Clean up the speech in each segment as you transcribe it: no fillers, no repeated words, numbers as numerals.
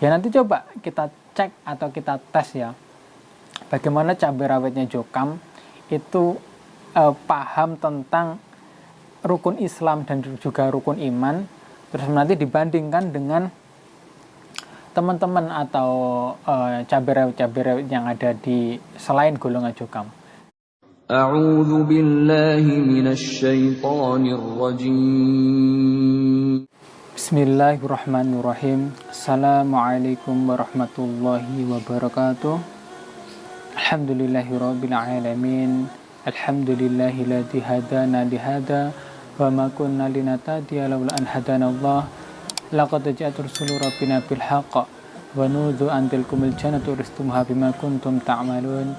Ya nanti coba kita cek atau kita tes ya, bagaimana cabai rawitnya Jokam itu paham tentang rukun Islam dan juga rukun iman, terus nanti dibandingkan dengan teman-teman atau cabai rawit yang ada di selain golongan Jokam. A'udzu billahi minasy syaithanir rajim. Bismillahirrahmanirrahim. Assalamualaikum warahmatullahi wabarakatuh. Alhamdulillahirabbil alamin. Alhamdulillahilladzi hadana lihada wa ma kunna linahtadiya laula an hadanallah. Laqad ja'at rusulu rabbina bil haqq wa nudzu an tilkumul jannatu uristumuha bima kuntum ta'malun.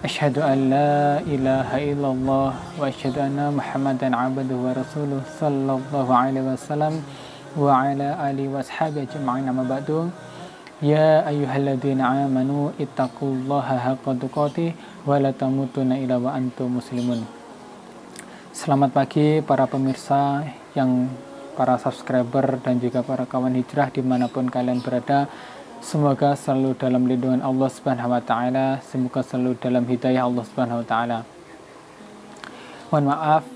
Asyhadu an la ilaha illallah wa asyhadu anna Muhammadan 'abduhu wa rasuluh sallallahu alaihi wasallam wa ala alihi washabihi ajma'in, amma ba'du. Ya ayyuhalladzina amanu ittaqullaha haqqa tuqatih wa la tamutunna illa wa antum muslimun. Selamat pagi para pemirsa, para subscriber dan juga para kawan hijrah dimanapun kalian berada. Semoga selalu dalam lindungan Allah Subhanahu wa taala, semoga selalu dalam hidayah Allah Subhanahu wa taala. Mohon maaf,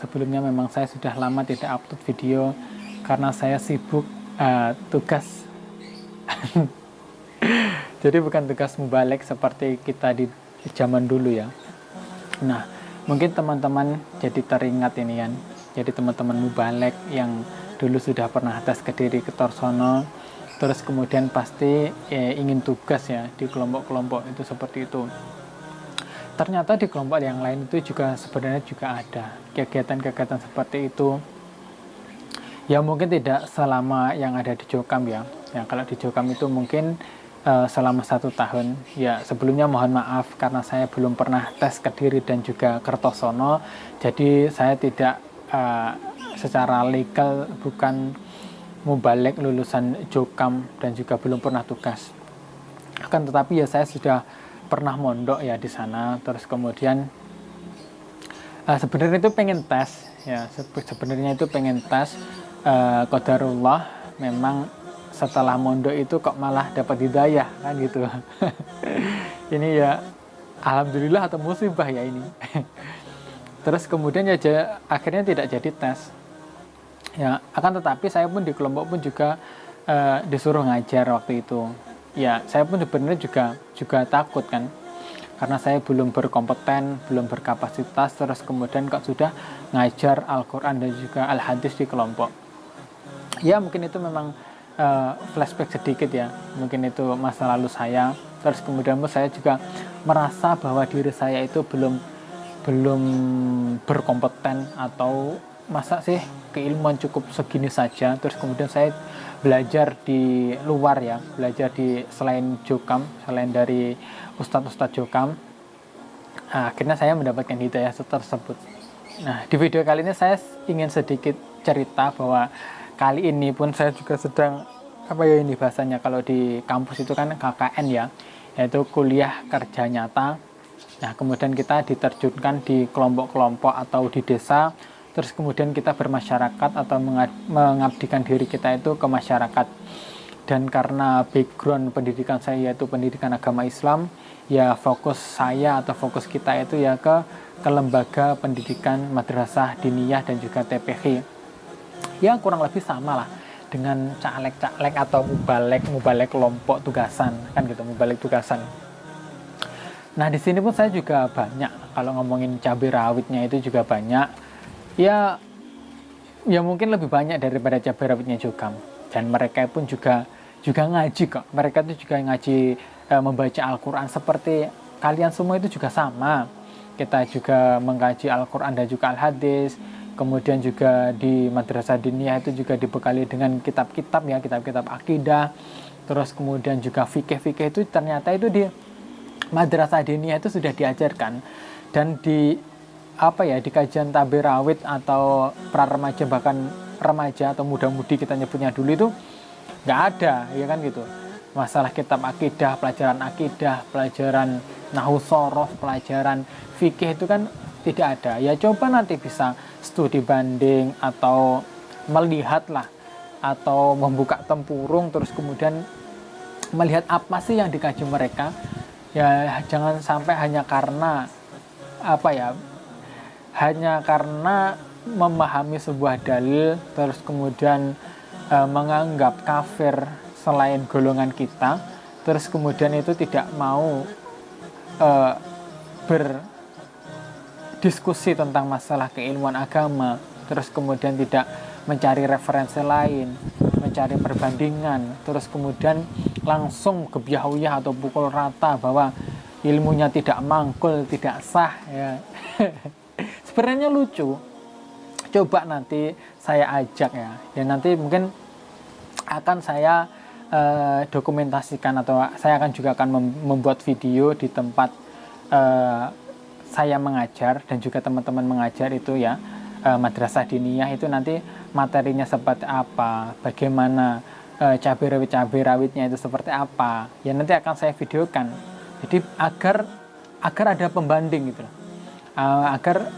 sebelumnya saya sudah lama tidak upload video karena saya sibuk tugas. Jadi bukan tugas mubalek seperti kita di zaman dulu ya. Nah, mungkin teman-teman jadi teringat ini kan. Jadi teman-teman mubalek yang dulu sudah pernah tes Kediri ke Torsono, terus kemudian pasti ingin tugas ya di kelompok-kelompok itu seperti itu. Ternyata di kelompok yang lain itu juga sebenarnya juga ada kegiatan-kegiatan seperti itu. Ya mungkin tidak selama yang ada di Jokam ya. Ya kalau di Jokam itu mungkin selama 1 tahun. Ya sebelumnya mohon maaf karena saya belum pernah tes Kediri dan juga Kertosono. Jadi saya tidak secara legal bukan mubalek lulusan Jokam dan juga belum pernah tugas. Akan tetapi ya saya sudah pernah mondok ya di sana. Terus kemudian sebenarnya itu pengen tes ya. Sebenarnya itu pengen tes. Qadarullah memang setelah mondok itu kok malah dapat hidayah kan gitu. Ini ya alhamdulillah atau musibah ya ini. Terus kemudian ya akhirnya tidak jadi tes ya, akan tetapi saya pun di kelompok pun juga disuruh ngajar waktu itu ya. Saya pun sebenarnya juga takut kan, karena saya belum berkompeten, belum berkapasitas, terus kemudian kok sudah ngajar Al-Quran dan juga Al-Hadis di kelompok. Ya mungkin itu memang flashback sedikit ya, mungkin itu masa lalu saya. Terus kemudian saya juga merasa bahwa diri saya itu belum berkompeten, atau masa sih keilmuan cukup segini saja. Terus kemudian saya belajar di luar ya, belajar di selain Jokam, selain dari ustadz-ustadz Jokam. Akhirnya saya mendapatkan hidayah tersebut. Nah di video kali ini saya ingin sedikit cerita bahwa kali ini pun saya juga sedang bahasanya kalau di kampus itu kan KKN ya, yaitu kuliah kerja nyata. Nah kemudian kita diterjunkan di kelompok-kelompok atau di desa, terus kemudian kita bermasyarakat atau mengabdikan diri kita itu ke masyarakat. Dan karena background pendidikan saya yaitu pendidikan agama Islam, ya fokus saya atau fokus kita itu ya ke lembaga pendidikan madrasah diniyah dan juga TPQ. Ya kurang lebih sama lah dengan caleg-caleg atau mubalek kelompok tugasan kan gitu, mubalek tugasan. Nah di sini pun saya juga banyak, kalau ngomongin cabai rawitnya itu juga banyak ya mungkin lebih banyak daripada cabai rawitnya Jokam. Dan mereka pun juga ngaji kok, mereka itu juga ngaji membaca Al-Quran seperti kalian semua itu juga sama. Kita juga mengkaji Al-Quran dan juga Al-Hadis. Kemudian juga di madrasah diniyah itu juga dibekali dengan kitab-kitab ya, kitab-kitab akidah. Terus kemudian juga fikih-fikih itu ternyata itu di madrasah diniyah itu sudah diajarkan. Dan di di kajian cabai rawit atau pra remaja, bahkan remaja atau muda-mudi kita nyebutnya dulu itu nggak ada ya kan gitu. Masalah kitab akidah, pelajaran nahwu shoroh, pelajaran fikih itu kan tidak ada. Ya coba nanti bisa studi banding atau melihatlah atau membuka tempurung, terus kemudian melihat apa sih yang dikaji mereka. Ya jangan sampai hanya karena hanya karena memahami sebuah dalil terus kemudian menganggap kafir selain golongan kita, terus kemudian itu tidak mau berdiskusi tentang masalah keilmuan agama, terus kemudian tidak mencari referensi lain, mencari perbandingan, terus kemudian langsung gebyah-uyah atau pukul rata bahwa ilmunya tidak mangkul, tidak sah ya. Sebenarnya lucu. Coba nanti saya ajak ya nanti mungkin akan saya dokumentasikan, atau saya juga akan membuat video di tempat saya mengajar dan juga teman-teman mengajar itu ya, madrasah diniyah itu nanti materinya seperti apa, bagaimana cabai rawitnya itu seperti apa ya, nanti akan saya videokan. Jadi agar ada pembanding gitu, agar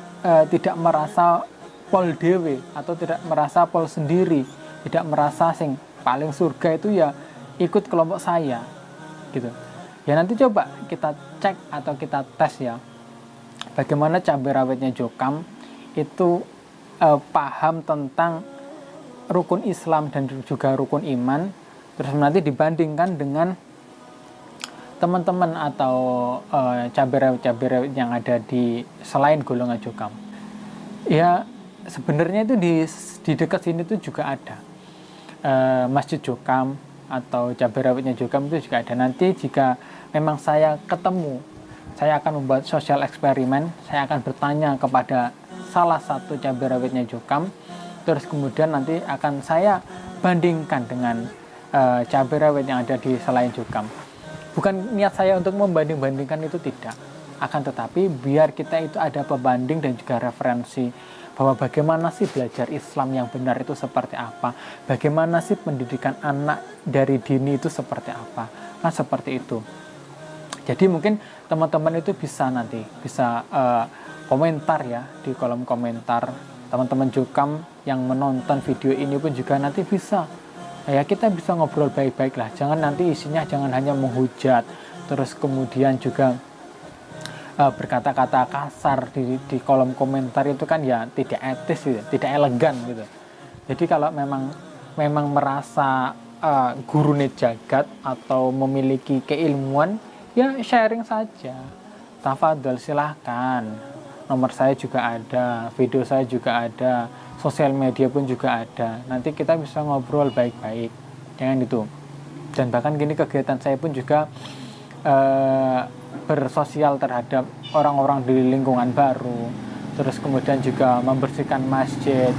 tidak merasa pol dewe atau tidak merasa pol sendiri, tidak merasa sing paling surga itu ya ikut kelompok saya gitu ya. Nanti coba kita cek atau kita tes ya, bagaimana cabai rawitnya Jokam itu paham tentang rukun Islam dan juga rukun iman, terus nanti dibandingkan dengan teman-teman atau cabai rawit yang ada di selain golongan Jokam. Ya sebenarnya itu di dekat sini tuh juga ada Masjid Jokam atau cabai rawitnya Jokam itu juga ada. Nanti jika memang saya ketemu, saya akan membuat sosial eksperimen, saya akan bertanya kepada salah satu cabai rawitnya Jokam, terus kemudian nanti akan saya bandingkan dengan cabai rawit yang ada di selain Jokam. Bukan niat saya untuk membanding-bandingkan, itu tidak, akan tetapi biar kita itu ada pembanding dan juga referensi bahwa bagaimana sih belajar Islam yang benar itu seperti apa, bagaimana sih pendidikan anak dari dini itu seperti apa, nah seperti itu. Jadi mungkin teman-teman itu bisa komentar ya di kolom komentar. Teman-teman Jokam yang menonton video ini pun juga nanti bisa ya, kita bisa ngobrol baik-baik lah, jangan nanti isinya jangan hanya menghujat, terus kemudian juga berkata-kata kasar di kolom komentar itu kan ya tidak etis gitu, tidak elegan gitu. Jadi kalau memang merasa gurune jagat atau memiliki keilmuan ya sharing saja, tafadhol silahkan. Nomor saya juga ada, video saya juga ada, sosial media pun juga ada. Nanti kita bisa ngobrol baik-baik, jangan itu. Dan bahkan gini, kegiatan saya pun juga bersosial terhadap orang-orang di lingkungan baru, terus kemudian juga membersihkan masjid,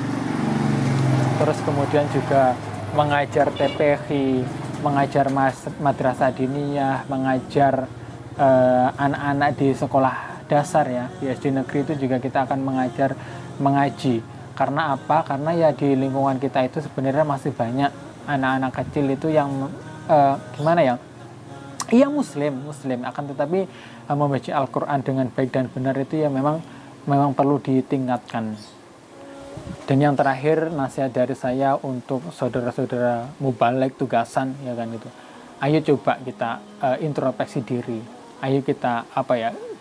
terus kemudian juga mengajar TPI, mengajar madrasah diniyah, mengajar anak-anak di sekolah dasar ya, di SD negeri itu juga kita akan mengaji. Karena apa? Karena ya di lingkungan kita itu sebenarnya masih banyak anak-anak kecil itu yang gimana ya? Iya muslim, akan tetapi membaca Al-Quran dengan baik dan benar itu ya memang perlu ditingkatkan. Dan yang terakhir, nasihat dari saya untuk saudara-saudara mubalek tugasan ya kan itu. Ayo coba kita introspeksi diri. Ayo kita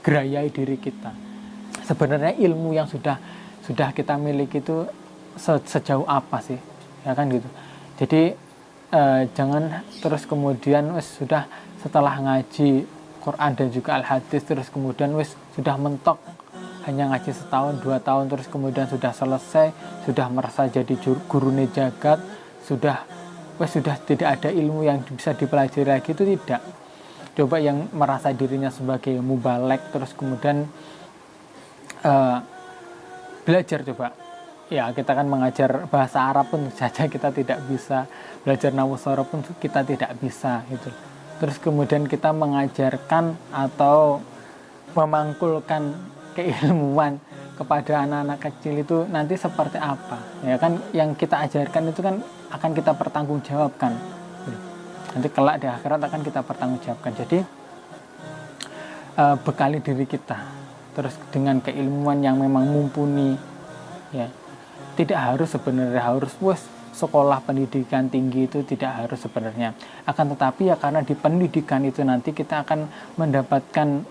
gerayai diri kita. Sebenarnya ilmu yang sudah kita miliki itu sejauh apa sih? Ya kan gitu. Jadi jangan terus kemudian sudah setelah ngaji Quran dan juga Al-Hadis terus kemudian sudah mentok, hanya ngaji setahun 2 tahun terus kemudian sudah selesai, sudah merasa jadi gurune jagat, sudah tidak ada ilmu yang bisa dipelajari lagi, itu tidak. Coba yang merasa dirinya sebagai mubalek terus kemudian belajar, coba ya, kita kan mengajar bahasa Arab pun saja kita tidak bisa, belajar nahwu shoroh pun kita tidak bisa gitu. Terus kemudian kita mengajarkan atau memangkulkan keilmuan kepada anak-anak kecil itu nanti seperti apa ya kan, yang kita ajarkan itu kan akan kita pertanggungjawabkan nanti kelak di akhirat, akan kita pertanggungjawabkan. Jadi bekali diri kita terus dengan keilmuan yang memang mumpuni ya, tidak harus sebenarnya harus sekolah pendidikan tinggi itu tidak harus sebenarnya. Akan tetapi ya karena di pendidikan itu nanti kita akan mendapatkan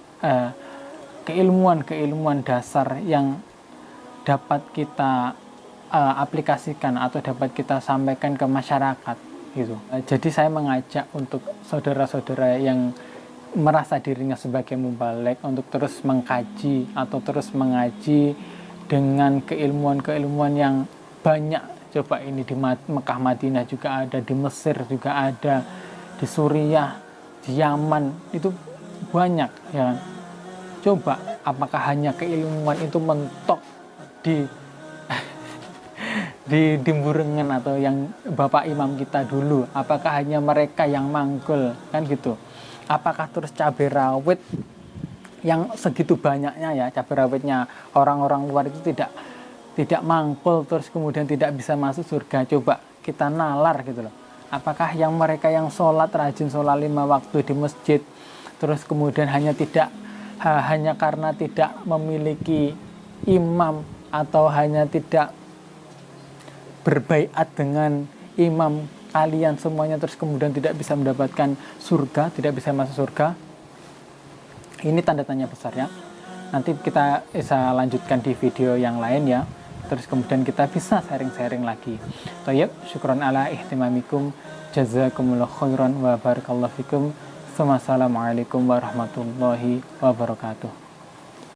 keilmuan dasar yang dapat kita aplikasikan atau dapat kita sampaikan ke masyarakat gitu. Jadi saya mengajak untuk saudara-saudara yang merasa dirinya sebagai mubalek untuk terus mengkaji atau terus mengaji dengan keilmuan yang banyak. Coba ini di Mekah Madinah juga ada, di Mesir juga ada, di Suriah, di Yaman itu banyak ya. Coba apakah hanya keilmuan itu mentok di di Burengen atau yang Bapak Imam kita dulu, apakah hanya mereka yang manggul kan gitu. Apakah terus cabai rawit yang segitu banyaknya ya, cabai rawitnya orang-orang luar itu tidak mangkul terus kemudian tidak bisa masuk surga. Coba kita nalar gitu loh. Apakah yang mereka yang sholat, rajin sholat 5 waktu di masjid, terus kemudian hanya karena tidak memiliki imam atau hanya tidak berbaiat dengan imam kalian semuanya, terus kemudian tidak bisa mendapatkan surga, tidak bisa masuk surga? Ini tanda tanya besar ya. Nanti kita bisa lanjutkan di video yang lain ya. Terus kemudian kita bisa sharing-sharing lagi. Thayyib, syukron ala ihtimamikum, jazakumullah khairan wa barakallahu fikum. Wassalamualaikum warahmatullahi wabarakatuh.